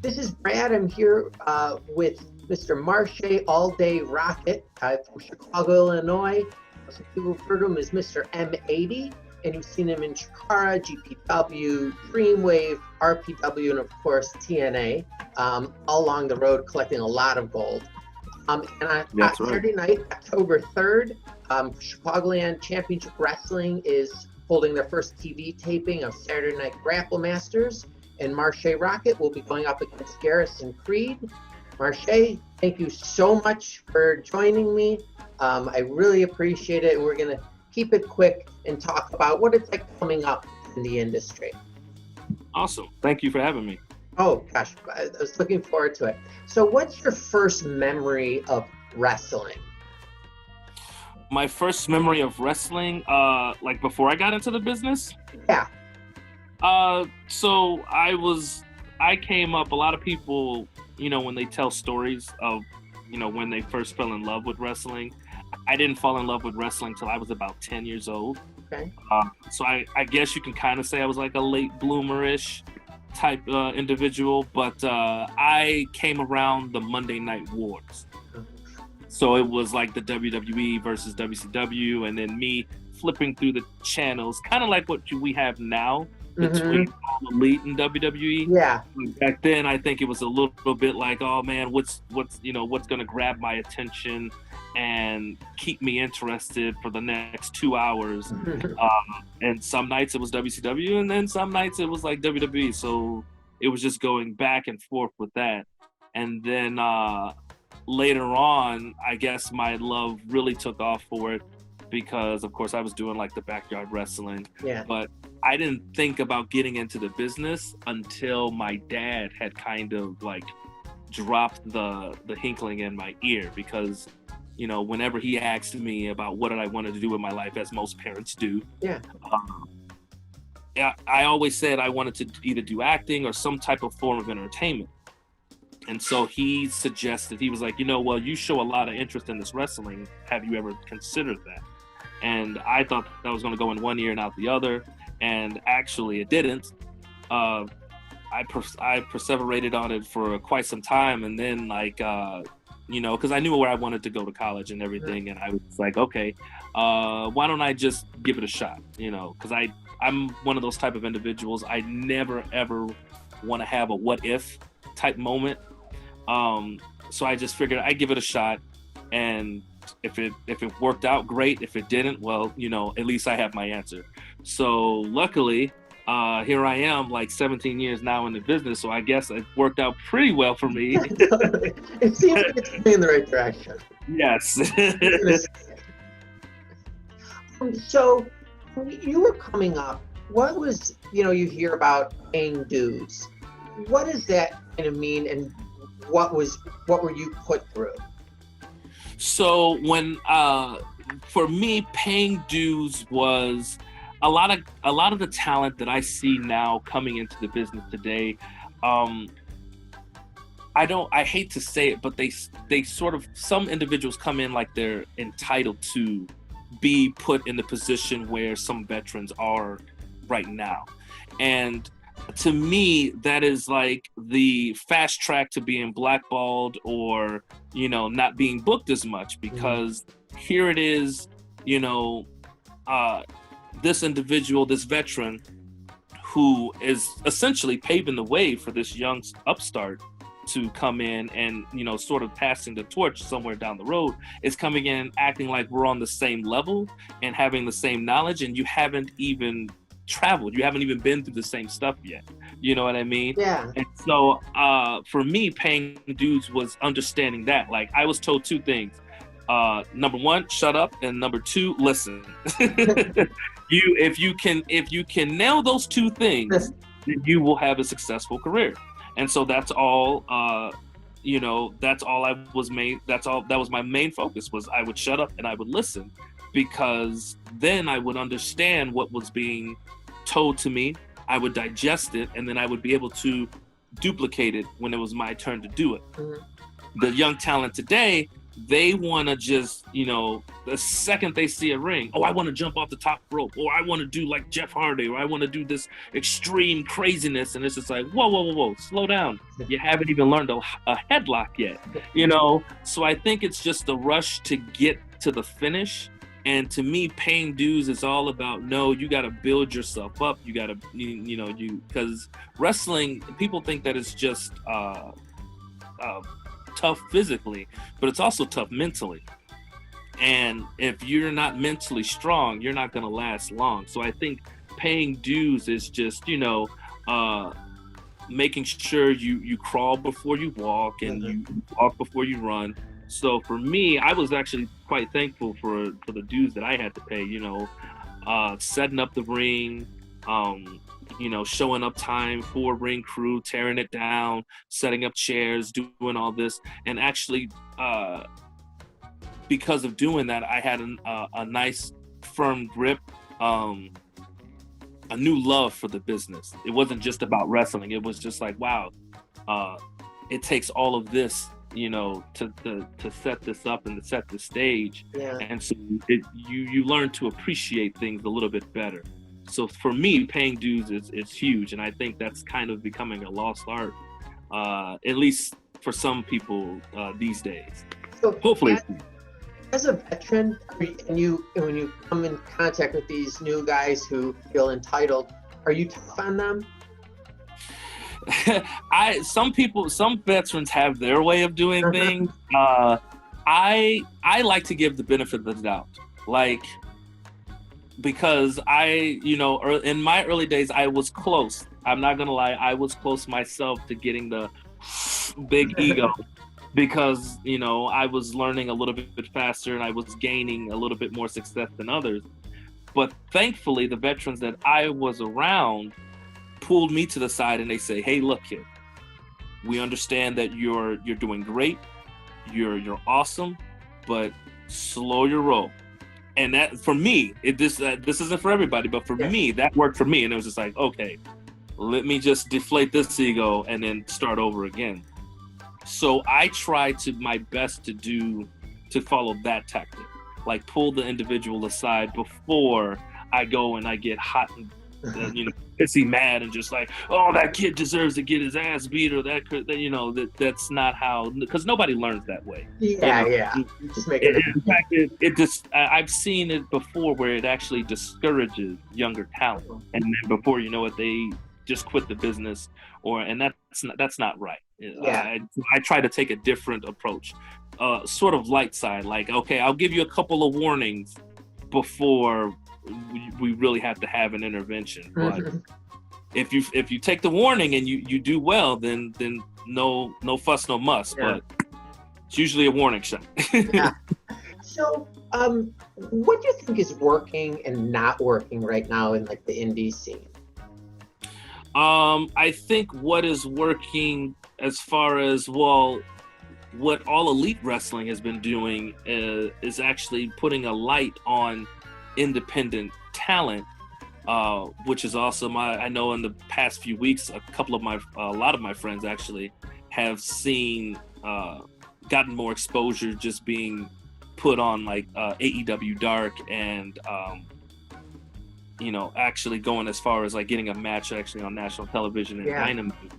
This is Brad. I'm here with Mr. Marshe, All Day Rockett from Chicago, Illinois. Some people refer to him as Mr. M80, and you've seen him in Chikara, GPW, Dreamwave, RPW, and of course TNA, all along the road collecting a lot of gold. And on Saturday night, October 3rd, Chicagoland Championship Wrestling is holding their first TV taping of Saturday Night Grapple Masters, and Marshe Rockett will be going up against Garrison Creed. Marshe, thank you so much for joining me. I really appreciate it. We're going to keep it quick and talk about what it's like coming up in the industry. Awesome. Thank you for having me. Oh, gosh, I was looking forward to it. So what's your first memory of wrestling? My first memory of wrestling, like before I got into the business? Yeah. So I came up, a lot of people, when they tell stories of, when they first fell in love with wrestling, I didn't fall in love with wrestling till I was about 10 years old. Okay. So I guess you can kind of say I was like a late bloomer-ish type individual, but I came around the Monday Night Wars. So it was like the WWE versus WCW, and then me flipping through the channels, kind of like what we have now between All Elite and WWE. Yeah. Back then, I think it was a little bit like, oh man, what's going to grab my attention and keep me interested for the next 2 hours. And some nights it was WCW, and then some nights it was like WWE. So it was just going back and forth with that. And then later on, I guess my love really took off for it because, of course, I was doing like the backyard wrestling. Yeah. But I didn't think about getting into the business until my dad had kind of like dropped the hinkling in my ear, because whenever he asked me about what did I want to do with my life, as most parents do, I always said I wanted to either do acting or some type of form of entertainment. And so he suggested, he was like, well, you show a lot of interest in this wrestling. Have you ever considered that? And I thought that was going to go in one ear and out the other. And actually it didn't. I perseverated on it for quite some time. And then because I knew where I wanted to go to college and everything. And I was like, okay, why don't I just give it a shot? Because I'm one of those type of individuals. I never, ever want to have a what if type moment. So I just figured I'd give it a shot. And if it worked out, great. If it didn't, well, at least I have my answer. So luckily, here I am, like 17 years now in the business. So I guess it worked out pretty well for me. It seems like it's going in the right direction. Yes. So when you were coming up, what was, you hear about paying dues. What does that kind of mean, and what were you put through? So when, for me, paying dues was a lot of the talent that I see now coming into the business today. I hate to say it, but they sort of, some individuals come in like they're entitled to be put in the position where some veterans are right now. And to me, that is like the fast track to being blackballed or, not being booked as much, because here it is, this individual, this veteran who is essentially paving the way for this young upstart to come in and, sort of passing the torch somewhere down the road, is coming in acting like we're on the same level and having the same knowledge, and you haven't even traveled. You haven't even been through the same stuff yet. You know what I mean? Yeah. And so for me, paying dues was understanding that. Like, I was told two things. Number one, shut up, and number two, listen. If you can nail those two things, then you will have a successful career. And so that's all that was my main focus, was I would shut up and I would listen, because then I would understand what was being told to me, I would digest it, and then I would be able to duplicate it when it was my turn to do it. The young talent today, they want to just, the second they see a ring, oh, I want to jump off the top rope, or I want to do like Jeff Hardy, or I want to do this extreme craziness. And it's just like, whoa, slow down. You haven't even learned a headlock yet, So I think it's just the rush to get to the finish. And to me, paying dues is all about, no, you got to build yourself up. You got to, because wrestling, people think that it's just tough physically, but it's also tough mentally. And if you're not mentally strong, you're not going to last long. So I think paying dues is just, making sure you crawl before you walk, and you walk before you run. So for me, I was actually quite thankful for the dues that I had to pay, setting up the ring, showing up time for ring crew, tearing it down, setting up chairs, doing all this. And actually, because of doing that, I had a nice firm grip, a new love for the business. It wasn't just about wrestling. It was just like, wow, it takes all of this, to set this up and to set the stage. Yeah. And so you learn to appreciate things a little bit better. So for me, paying dues is huge, and I think that's kind of becoming a lost art, at least for some people these days. So hopefully, as a veteran, and when you come in contact with these new guys who feel entitled, are you tough on them? Some veterans have their way of doing things. I like to give the benefit of the doubt, because in my early days, I was close. I'm not gonna lie, I was close myself to getting the big ego, because I was learning a little bit faster and I was gaining a little bit more success than others. But thankfully, the veterans that I was around pulled me to the side and they say, "Hey, look, kid, we understand that you're doing great, you're awesome, but slow your roll." And that, for me, this isn't for everybody, but for me, that worked for me. And it was just like, okay, let me just deflate this ego and then start over again. So I try my best to follow that tactic, like pull the individual aside before I go and I get hot and pissy mad and just like, oh, that kid deserves to get his ass beat, or that's not how, because nobody learns that way. Yeah. Just make it. In fact, it just, I've seen it before where it actually discourages younger talent, and then before you know it, they just quit the business, and that's not right. Yeah. I try to take a different approach, sort of light side, like, okay, I'll give you a couple of warnings before we really have to have an intervention. But if you take the warning and you do well, then no fuss, no muss. Yeah. But it's usually a warning shot. Yeah. So what do you think is working and not working right now in like the indie scene? I think what is working, as far as, well, what All Elite Wrestling has been doing is actually putting a light on independent talent, which is awesome. I know in the past few weeks, a lot of my friends actually have seen, gotten more exposure just being put on like AEW Dark, and actually going as far as like getting a match actually on national television in Dynamite.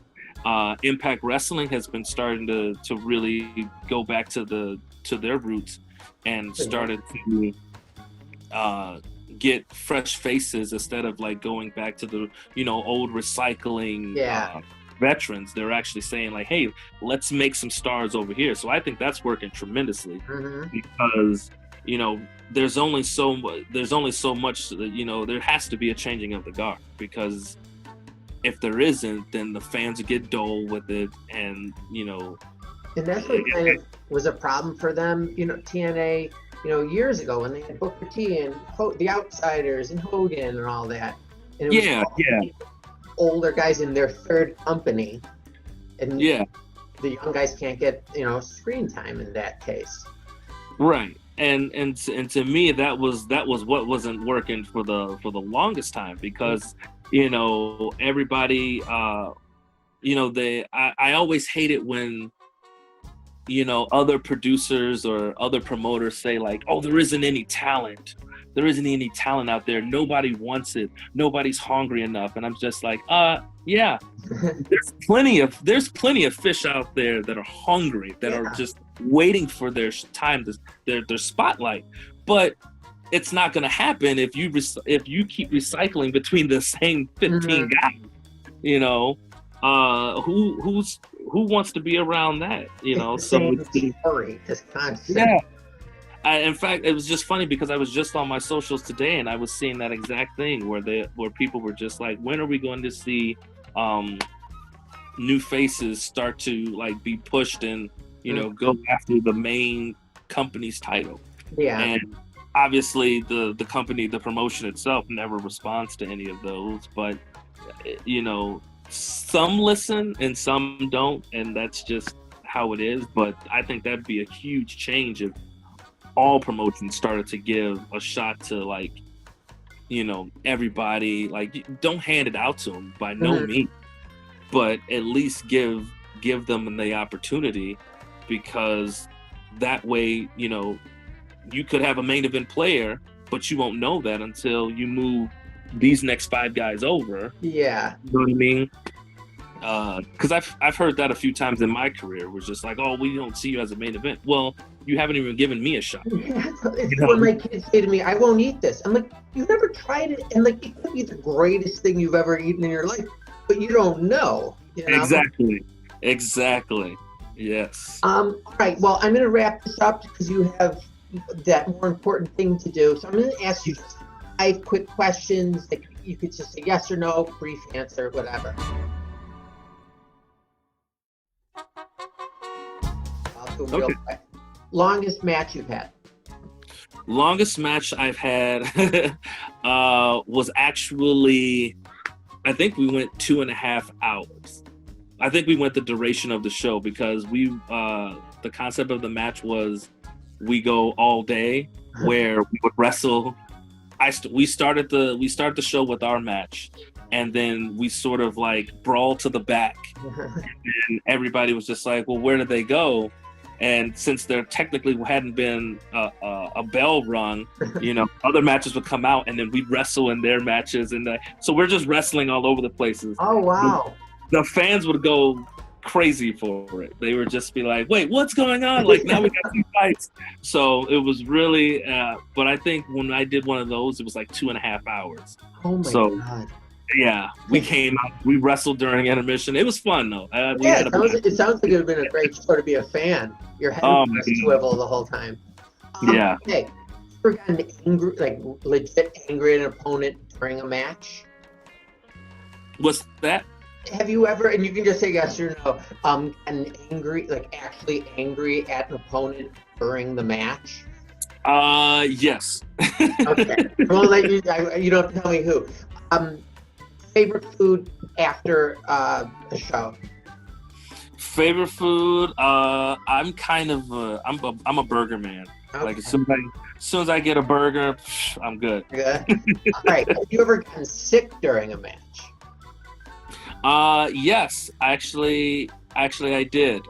Impact Wrestling has been starting to really go back to their roots and started to get fresh faces instead of like going back to the old recycling veterans. They're actually saying like, hey, let's make some stars over here. So I think that's working tremendously, because there's only so much, there has to be a changing of the guard, because if there isn't, then the fans get dull with it, and and that's what kind of was a problem for them, TNA, years ago when they had Booker T and the Outsiders and Hogan and all that. And it was older guys in their third company, and the young guys can't get screen time in that case. Right. And to me, that was what wasn't working for the longest time, because everybody I always hate it when other producers or other promoters say like, oh, there isn't any talent. There isn't any talent out there. Nobody wants it. Nobody's hungry enough. And I'm just like, yeah, there's plenty of fish out there that are hungry, that are just waiting for their time, their spotlight. But it's not going to happen if you keep recycling between the same 15 guys. Who wants to be around that? Story, just constant. Yeah. In fact, it was just funny because I was just on my socials today and I was seeing that exact thing where people were just like, when are we going to see new faces start to like be pushed and go after the main company's title? Yeah. And obviously the company, the promotion itself never responds to any of those, but some listen and some don't, and that's just how it is. But I think that'd be a huge change if all promotions started to give a shot to like everybody. Like, don't hand it out to them by no means, but at least give them the opportunity, because that way you could have a main event player, but you won't know that until you move these next 5 guys over. Yeah. You know what I mean? Because I've heard that a few times in my career. Was just like, oh, we don't see you as a main event. Well, you haven't even given me a shot. It's when my kids say to me, I won't eat this. I'm like, you've never tried it, and like, it could be the greatest thing you've ever eaten in your life, but you don't know. Exactly. Yes. All right. Well, I'm going to wrap this up because you have that more important thing to do. So I'm going to ask you 5 quick questions that you could just say yes or no, brief answer, whatever. I'll do real quick. Longest match you've had? Longest match I've had was actually, I think we went 2.5 hours. I think we went the duration of the show because the concept of the match was we go all day, where we would wrestle. We started the show with our match, and then we sort of like brawl to the back, and everybody was just like, well, where did they go? And since there technically hadn't been a bell rung, other matches would come out, and then we'd wrestle in their matches, and so we're just wrestling all over the places. Oh wow! The fans would go crazy for it. They would just be like, wait, what's going on? Like, now we got 2 fights. So it was really, but I think when I did one of those, it was like 2.5 hours. Oh my God. Yeah, we came out, we wrestled during intermission. It was fun though. It sounds like it would have been a great show to be a fan. Your head was swivel the whole time. Yeah. Okay. Ever gotten angry, like legit angry at an opponent during a match? What's that? Have you ever, and you can just say yes or no, gotten angry, like actually angry at an opponent during the match? Yes. Okay. Well, like you don't have to tell me who. Favorite food after a show? Favorite food? I'm kind of I'm a burger man. Okay. Like as soon as I get a burger, I'm good. Good. All right. Have you ever gotten sick during a match? Yes, actually I did.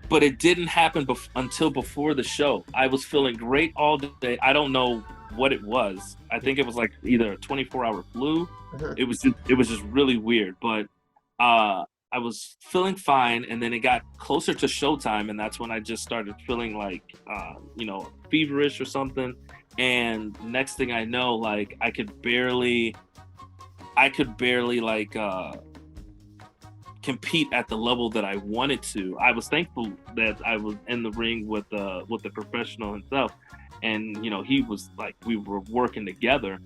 But it didn't happen until before the show. I was feeling great all day. I don't know what it was. I think it was like either a 24-hour flu. It was just really weird. But I was feeling fine, and then it got closer to showtime, and that's when I just started feeling like feverish or something. And next thing I know, like I could barely like compete at the level that I wanted to. I was thankful that I was in the ring with the professional himself, and he was like, we were working together.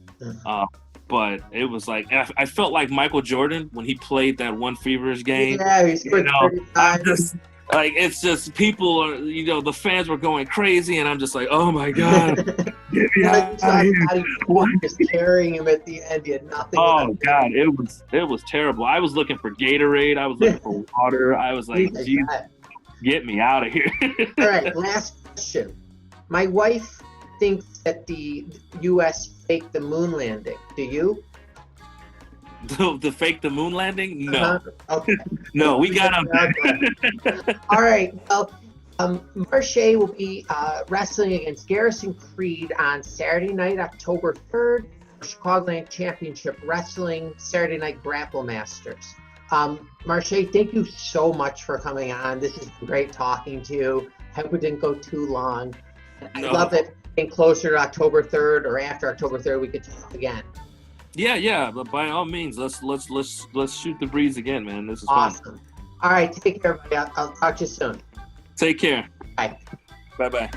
But it was like I felt like Michael Jordan when he played that one feverish game. Yeah, he scored 35. Like, it's just people are, the fans were going crazy, and I'm just like, oh my God, get me out of here. Just carrying him at the end, he had nothing. Oh God, it was terrible. I was looking for Gatorade, I was looking for water. I was like, geez, get me out of here. All right, last question. My wife thinks that the U.S. faked the moon landing. Do you? the fake the moon landing? No, Okay. no, we got him. Okay. All right. Well, Marshe will be wrestling against Garrison Creed on Saturday night, October 3rd, for Chicagoland Championship Wrestling Saturday Night Grapple Masters. Marshe, thank you so much for coming on. This has been great talking to you. I hope it didn't go too long. I love it. Getting closer to October 3rd or after October 3rd, we could talk again. Yeah, but by all means, let's shoot the breeze again, man. This is awesome. Fun. All right, take care, everybody. I'll talk to you soon. Take care. Bye. Bye.